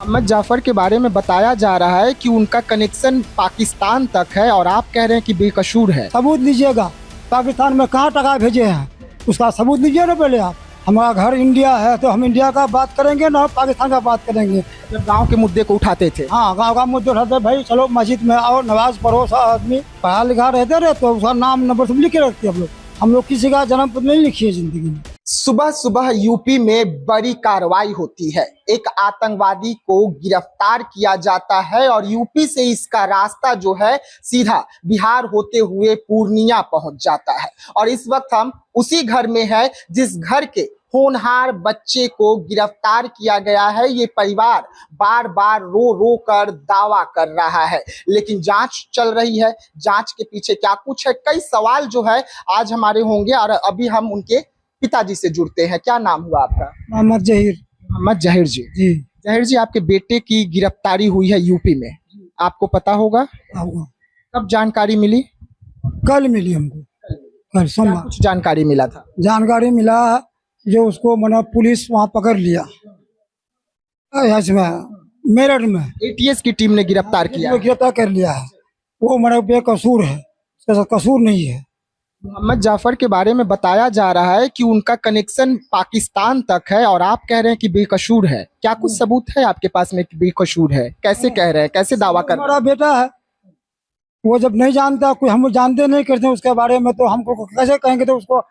मोहम्मद जाफर के बारे में बताया जा रहा है कि उनका कनेक्शन पाकिस्तान तक है और आप कह रहे हैं कि बेकसूर है। सबूत लीजिएगा, पाकिस्तान में कहाँ टका भेजे हैं उसका सबूत लीजिए ना पहले आप। हमारा घर इंडिया है तो हम इंडिया का बात करेंगे ना पाकिस्तान का बात करेंगे। जब गांव के मुद्दे को उठाते थे। हाँ, गांव का मुद्दे उठाते, भाई चलो मस्जिद में आओ, नमाज पढ़ो। सब आदमी पढ़ा लिखा रहते रहे तो उसका नाम नंबर सब लिख के रखते हम लोग किसी का जन्म पत्र नहीं लिखी है जिंदगी में। सुबह सुबह यूपी में बड़ी कार्रवाई होती है। एक आतंकवादी को गिरफ्तार किया जाता है और यूपी से इसका रास्ता जो है सीधा बिहार होते हुए पूर्णिया पहुंच जाता है। और इस वक्त हम उसी घर में है जिस घर के होनहार बच्चे को गिरफ्तार किया गया है। ये परिवार बार बार रो रो कर दावा कर रहा है, लेकिन जांच चल रही है। जांच के पीछे क्या कुछ है, कई सवाल जो है आज हमारे होंगे। और अभी हम उनके पिताजी से जुड़ते हैं। क्या नाम हुआ आपका? मोहम्मद जहीर। मोहम्मद जहीर जी। जी जहीर जी, आपके बेटे की गिरफ्तारी हुई है यूपी में, आपको पता होगा? कब जानकारी मिली? कल मिली हमको, कल क्या सोमवार कुछ जानकारी मिला था? जानकारी मिला जो उसको मैंने पुलिस वहाँ पकड़ लिया इसमें मेरठ में। एटीएस की टीम ने गिरफ्तार किया। गिरफ्तार कर लिया है। वो मेरा बेकसूर है, उसका कसूर नहीं है। मोहम्मद जाफर के बारे में बताया जा रहा है कि उनका कनेक्शन पाकिस्तान तक है और आप कह रहे हैं कि बेकसूर है। क्या कुछ सबूत है आपके पास में कि बेकसूर है? कैसे कह रहे हैं, कैसे दावा कर रहे हैं? हमारा बेटा है, वो जब नहीं जानता, कोई हम जानते नहीं करते उसके बारे में, तो हमको कैसे कहेंगे? तो उसको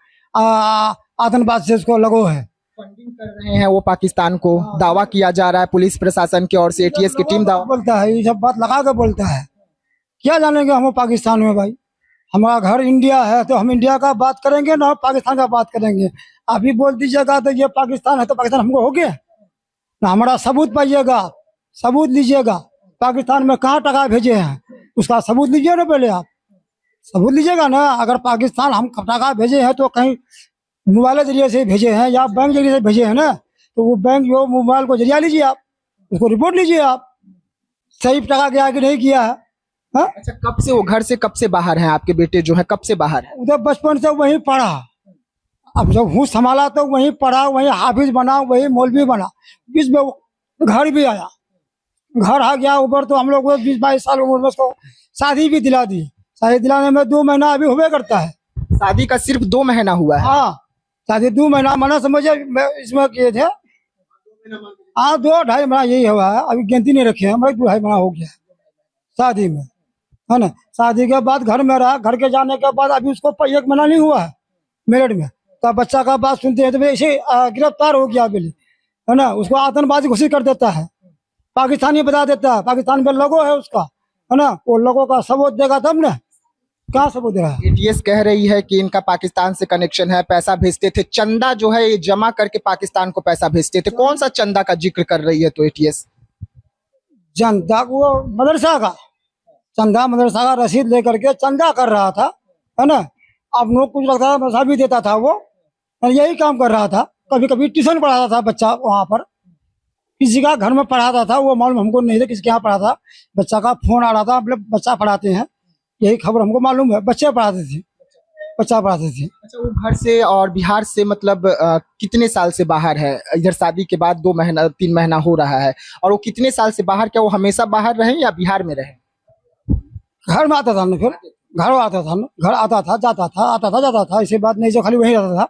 आतंकवाद से उसको लगो है। फंडिंग कर रहे हैं वो पाकिस्तान को, दावा किया जा रहा है पुलिस प्रशासन की ओर से। एटीएस की टीम दावा बोलता है, ये सब बात लगा के बोलता है। क्या जानेंगे हम पाकिस्तान में? भाई हमारा घर इंडिया है तो हम इंडिया का बात करेंगे ना पाकिस्तान का बात करेंगे। आप ही बोल दीजिएगा तो ये पाकिस्तान है तो पाकिस्तान हमको हो गया ना। हमारा सबूत पाइएगा, सबूत लीजिएगा। पाकिस्तान में कहाँ टका भेजे हैं उसका सबूत लीजिए ना पहले आप। सबूत लीजिएगा ना। अगर पाकिस्तान हम टका भेजे हैं तो कहीं मोबाइल जरिए से भेजे हैं या बैंक जरिए से भेजे हैं ना, तो वो बैंक जो मोबाइल को जरिया लीजिए आप, उसको रिपोर्ट लीजिए आप, सही टका गया कि नहीं किया है। हा? अच्छा, कब से वो घर से कब से बाहर हैं आपके बेटे जो है? कब से बाहर है? उधर बचपन से वहीं पढ़ा, अब जब होश संभाला तो वहीं पढ़ा, वहीं हाफिज बना, वहीं मौलवी बना। बीच में घर भी आया, घर आ गया ऊपर तो हम लोग 20-22 साल उम्र में उसको शादी भी दिला दी। शादी दिलाने में 2 महीना अभी हुए करता है। शादी का सिर्फ 2 महीना हुआ है? हाँ, शादी 2 महीना मना समझे इसमें किए थे। हाँ, 2-2.5 महीना यही हुआ है, अभी गिनती नहीं रखे हैं। हमारे 2-2.5 महीना हो गया शादी में, है ना। शादी के बाद घर में रहा, घर के जाने के बाद अभी उसको 1 महीना नहीं हुआ है मेरठ में, तो बच्चा का बात सुनते हैं तो ऐसे गिरफ्तार हो गया बिल्ली, है ना। उसको आतंकवादी घोषित कर देता है, पाकिस्तानी बता देता है, पाकिस्तान में लोगो है उसका, है ना। वो लोगों का सबूत देगा तब ना, कहाँ सबूत दे रहा है? एटीएस कह रही है कि इनका पाकिस्तान से कनेक्शन है, पैसा भेजते थे, चंदा जो है ये जमा करके पाकिस्तान को पैसा भेजते थे। कौन सा चंदा का जिक्र कर रही है तो एटीएस? चंदा वो मदरसा का चंदा, मदरसा का रसीद लेकर के चंदा कर रहा था, है ना। अब लोग कुछ लगता था, मदरसा भी देता था वो, यही काम कर रहा था। कभी कभी ट्यूशन पढ़ाता था बच्चा वहाँ पर, किसी का घर में पढ़ाता था, वो मालूम हमको नहीं था किसके यहाँ पढ़ा था। बच्चा का फोन आ रहा था, मतलब बच्चा पढ़ाते हैं, यही खबर हमको मालूम है। बच्चे पढ़ाते थे, बच्चा पढ़ाते थे। अच्छा, वो घर से और बिहार से मतलब कितने साल से बाहर है? इधर शादी के बाद 2 महीना 3 महीना हो रहा है, और वो कितने साल से बाहर? क्या वो हमेशा बाहर रहे या बिहार में रहे? घर में आता था ना, फिर घर आता था ना, घर आता था जाता था, आता था जाता था, ऐसी बात नहीं जो खाली वहीं रहता था।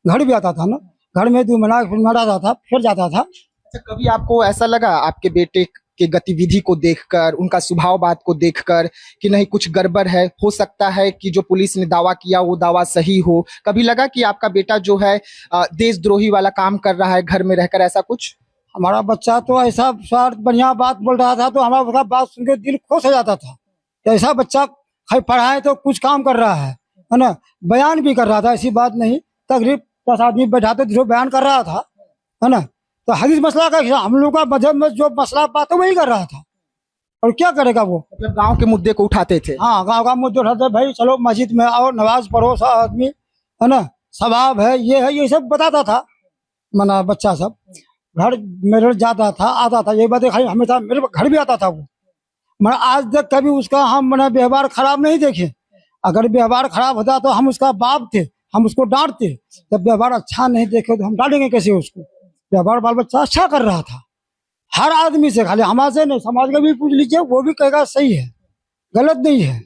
घर भी आता था ना, घर में 2 महीना फिर आता था, फिर जाता था। अच्छा, कभी आपको ऐसा लगा आपके बेटे के गतिविधि को देखकर, उनका स्वभाव बात को देखकर कि नहीं कुछ गड़बड़ है, हो सकता है कि जो पुलिस ने दावा किया वो दावा सही हो? कभी लगा कि आपका बेटा जो है देशद्रोही वाला काम कर रहा है घर में रहकर, ऐसा कुछ? हमारा बच्चा तो ऐसा बढ़िया बात बोल रहा था तो हमारा उसका बात सुन के दिल खुश हो जाता था। ऐसा बच्चा पढ़ाए तो कुछ काम कर रहा है ना। बयान भी कर रहा था, ऐसी बात नहीं। तकरीब 10 आदमी बैठाते जो बयान कर रहा था, है ना। तो हदीस मसला का हम लोग का मजहब में जो मसला बात है वही कर रहा था, और क्या करेगा वो? मतलब गांव के मुद्दे को उठाते थे। हाँ, गांव का मुद्दे उठाते, भाई चलो मस्जिद में आओ, नमाज पढ़ो। सब आदमी, है ना, सवाब है, ये सब बताता था। मना बच्चा सब घर मेरे जाता था, आता था, ये बातें खाली हमेशा मेरे घर भी आता था वो। मैं आज तक कभी उसका हम व्यवहार खराब नहीं देखे। अगर व्यवहार खराब होता तो हम उसका बाप थे, हम उसको डांटते। जब व्यवहार अच्छा नहीं देखे तो हम डांटेंगे कैसे उसको? व्यवहार बाल बच्चा अच्छा कर रहा था, हर आदमी से, खाली हमारे से नहीं, समाज का भी पूछ लीजिए, वो भी कहेगा सही है, गलत नहीं है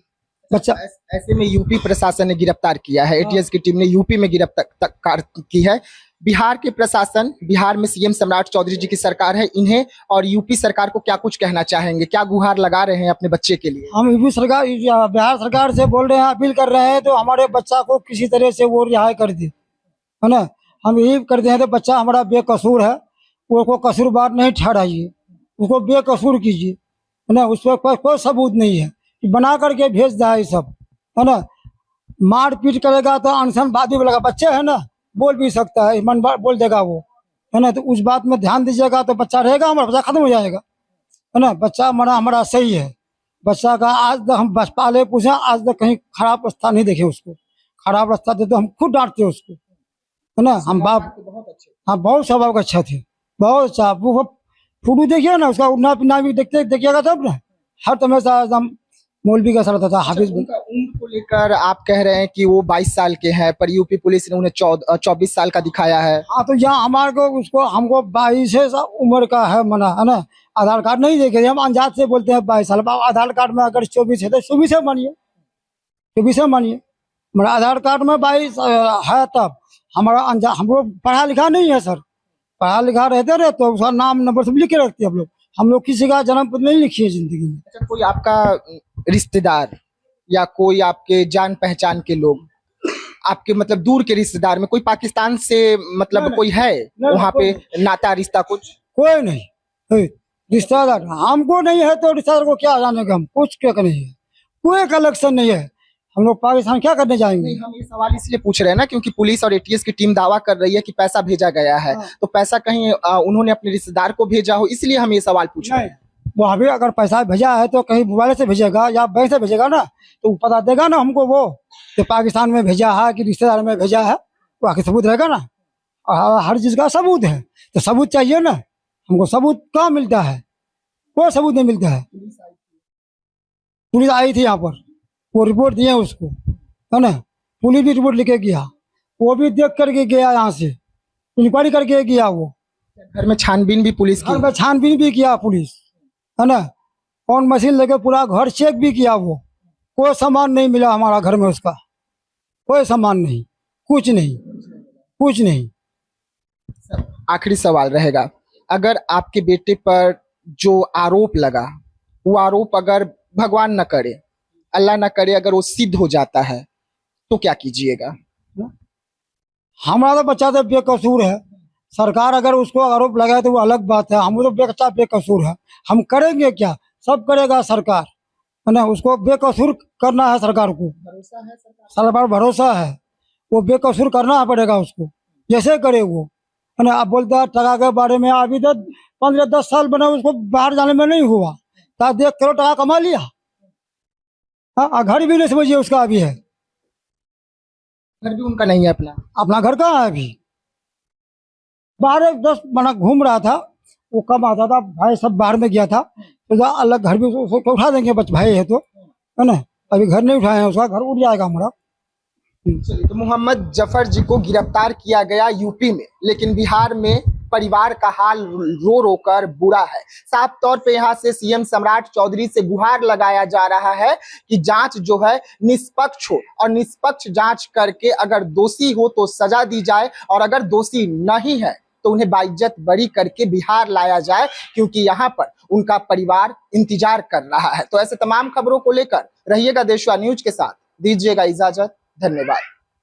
बच्चा। ऐसे में यूपी प्रशासन ने गिरफ्तार किया है, एटीएस की टीम ने यूपी में गिरफ्तार की है। बिहार के प्रशासन, बिहार में सीएम सम्राट चौधरी जी की सरकार है, इन्हें और यूपी सरकार को क्या कुछ कहना चाहेंगे, क्या गुहार लगा रहे हैं अपने बच्चे के लिए? हम यूपी सरकार, बिहार सरकार से बोल रहे हैं, अपील कर रहे हैं, तो हमारे बच्चा को किसी तरह से वो रिहाई कर दे, है ना। हम यही करते हैं, तो बच्चा हमारा बेकसूर है, वो को कसूरवार नहीं ठहराइए, उसको बेकसूर कीजिए, है ना। उस पर कोई सबूत नहीं है कि बना करके भेज दिया है सब, है ना। मार पीट करेगा तो अनशनवादी लगा, बच्चे है ना, बोल भी सकता है, मन बोल देगा वो, है ना। तो उस बात में ध्यान दीजिएगा, तो बच्चा रहेगा, हमारा बच्चा खत्म हो जाएगा, है ना। बच्चा हमारा सही है। बच्चा का आज तक हम बस पाले पूछे, आज तक कहीं खराब रास्ता नहीं देखे उसको। खराब रास्ता दे तो हम खुद डांटते उसको, है ना। हम बाप, हाँ, बहुत स्वभाव का अच्छा थे, बहुत अच्छा। वो फोटो देखिए ना, उसका उठना पिना भी देखिएगा तब ना। हर हमेशा एकदम मौलवी का सर था, हाफिज। उनका उम्र को लेकर आप कह रहे हैं कि वो 22 साल के हैं, पर यूपी पुलिस ने उन्हें 24 साल का दिखाया है। हाँ, तो यहाँ हमारे को उसको हमको 22 उम्र का है मना, है ना। आधार कार्ड नहीं देखे, हम अंदाज से बोलते हैं 22 साल। आधार कार्ड में अगर 24 है तो 24 है मानिए, 24 है मानिए। मेरा आधार कार्ड में 22 है, तब हमारा हम लोग पढ़ा लिखा नहीं है सर। पढ़ा लिखा रहते रहे तो उसका नाम नंबर सब लिख के रखते हैं हम लोग किसी का जन्म पत्र नहीं लिखी है जिंदगी में। अच्छा, कोई आपका रिश्तेदार या कोई आपके जान पहचान के लोग, आपके मतलब दूर के रिश्तेदार में कोई पाकिस्तान से मतलब नहीं, कोई है वहाँ पे नाता रिश्ता कुछ? कोई नहीं रिश्तेदार, हमको नहीं है तो रिश्तेदार को क्या जाने का, हम कुछ क्या नहीं है, कोई कलेक्शन नहीं है। हम लोग पाकिस्तान क्या करने जाएंगे? नहीं, हम ये सवाल इसलिए पूछ रहे हैं ना, क्योंकि पुलिस और एटीएस की टीम दावा कर रही है कि पैसा भेजा गया है। तो पैसा कहीं उन्होंने अपने रिश्तेदार को भेजा हो, इसलिए हम ये सवाल पूछ रहे हैं। वो अभी अगर पैसा भेजा है तो कहीं मोबाइल से भेजेगा या बैंक से भेजेगा ना, तो वो पता देगा ना हमको, वो कि पाकिस्तान में भेजा है कि रिश्तेदार में भेजा है, वो आके सबूत रहेगा ना। हर चीज का सबूत है, तो सबूत चाहिए ना हमको। सबूत कहाँ मिलता है? कोई सबूत नहीं मिलता है। पुलिस आई थी यहाँ पर, वो रिपोर्ट दिए उसको, है ना। पुलिस भी रिपोर्ट लिखे गया, वो भी देख करके गया, यहाँ से इंक्वायरी करके गया। वो घर में छानबीन भी पुलिस की, घर में छानबीन भी किया पुलिस, है ना। कौन मशीन लेके पूरा घर चेक भी किया। वो कोई सामान नहीं मिला हमारा घर में, उसका कोई सामान नहीं, कुछ नहीं, कुछ नहीं। आखिरी सवाल रहेगा, अगर आपके बेटे पर जो आरोप लगा, वो आरोप अगर भगवान न करे, अल्लाह न करे, अगर वो सिद्ध हो जाता है तो क्या कीजिएगा? हमारा तो बच्चा तो बेकसूर है। सरकार अगर उसको आरोप लगाए तो वो अलग बात है, हम तो बच्चा बेकसूर है। हम करेंगे क्या? सब करेगा सरकार, है ना। उसको बेकसूर करना है सरकार को, सरकार भरोसा है, वो बेकसूर करना पड़ेगा उसको, जैसे करे वो, है ना। आप बोलते हैं टका के बारे में, अभी तो 15-10 साल बना, उसको बाहर जाने में नहीं हुआ, तो 1 करोड़ टका कमा लिया। हाँ, घर भी नहीं समझिए उसका अभी है, घर भी उनका नहीं है अपना। अपना घर कहाँ है अभी? बाहर 10 महीना घूम रहा था, वो कम आता था, भाई सब बाहर में गया था, तो अलग घर भी उसको उठा देंगे, बच भाई है तो, है ना। अभी घर नहीं उठाए हैं, उसका घर उठ जाएगा हमारा। चलिए, तो मोहम्मद जफर जी को गिरफ्तार किया गया यूपी में, लेकिन बिहार में परिवार का हाल रो रो कर बुरा है। साफ तौर पे यहाँ से सीएम सम्राट चौधरी से गुहार लगाया जा रहा है कि जांच जो है निष्पक्ष हो, और निष्पक्ष जांच करके अगर दोषी हो तो सजा दी जाए, और अगर दोषी नहीं है तो उन्हें बाइज्जत बरी करके बिहार लाया जाए, क्योंकि यहाँ पर उनका परिवार इंतजार कर रहा है। तो ऐसे तमाम खबरों को लेकर रहिएगा देशवा न्यूज के साथ, दीजिएगा इजाजत, धन्यवाद।